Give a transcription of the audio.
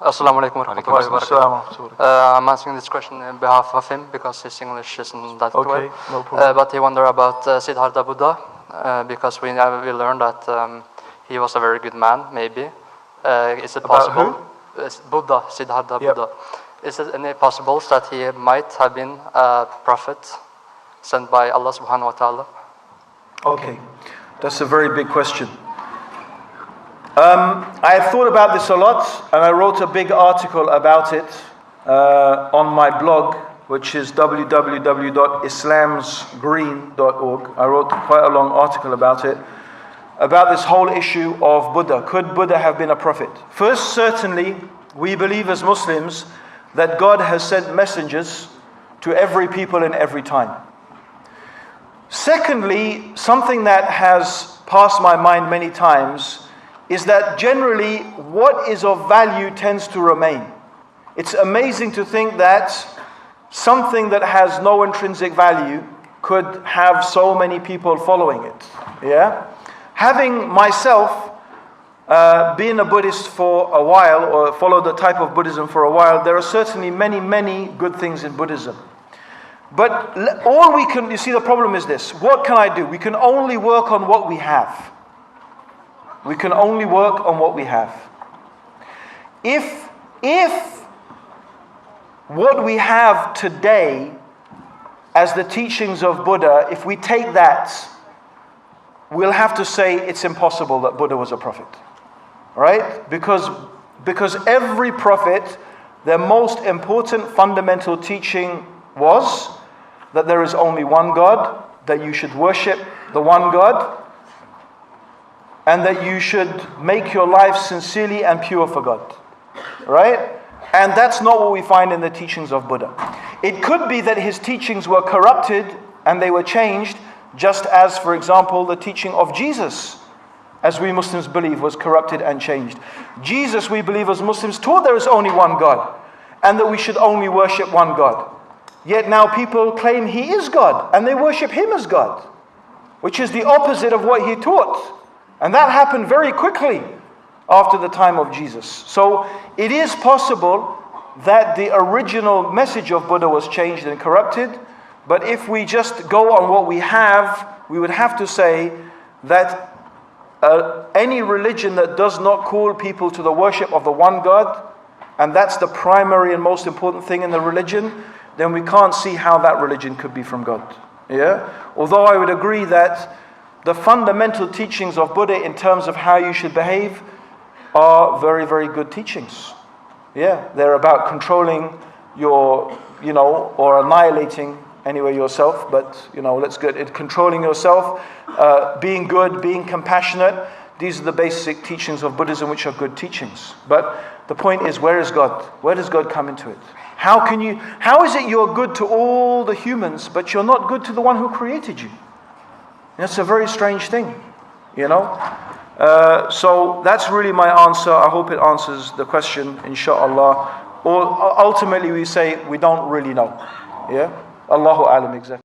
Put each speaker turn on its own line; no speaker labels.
Assalamu alaikum wa rahmatullahi wa barakatuh. I'm asking this question on behalf of him because his English isn't that well.
No problem.
But he wondered about Siddhartha Buddha because we learned that he was a very good man, maybe. Is it possible? Buddha, Siddhartha Buddha. Is it any possible that he might have been a prophet sent by Allah subhanahu wa ta'ala?
Okay, that's a very big question. I have thought about this a lot, and I wrote a big article about it on my blog, which is www.islamsgreen.org. I wrote quite a long article about it, about this whole issue of Buddha. Could Buddha have been a prophet? First, certainly, we believe as Muslims that God has sent messengers to every people in every time. Secondly, something that has passed my mind many times is that generally what is of value tends to remain. It's amazing to think that something that has no intrinsic value could have so many people following it. Yeah? Having myself been a Buddhist for a while, or followed the type of Buddhism for a while, there are certainly many, many good things in Buddhism. But all we can, you see, the problem is this. What can I do? We can only work on what we have. We can only work on what we have. If what we have today as the teachings of Buddha, if we take that, we'll have to say it's impossible that Buddha was a prophet. Right? Because every prophet, their most important fundamental teaching was that there is only one God, that you should worship the one God, and that you should make your life sincerely and pure for God. Right? And that's not what we find in the teachings of Buddha. It could be that his teachings were corrupted and they were changed, just as, for example, the teaching of Jesus, as we Muslims believe, was corrupted and changed. Jesus, we believe as Muslims, taught there is only one God, and that we should only worship one God. Yet now people claim he is God, and they worship him as God, which is the opposite of what he taught. And that happened very quickly after the time of Jesus. So it is possible that the original message of Buddha was changed and corrupted, but if we just go on what we have, we would have to say that any religion that does not call people to the worship of the one God, and that's the primary and most important thing in the religion, then we can't see how that religion could be from God. Yeah? Although I would agree that the fundamental teachings of Buddha in terms of how you should behave are very, very good teachings. Yeah, they're about controlling your, or annihilating anyway yourself, but let's get it. Controlling yourself, being good, being compassionate. These are the basic teachings of Buddhism, which are good teachings. But the point is, where is God? Where does God come into it? How is it you're good to all the humans, but you're not good to the one who created you? That's a very strange thing, So that's really my answer. I hope it answers the question, inshallah. Or ultimately we say we don't really know. Yeah? Allahu alam, exactly.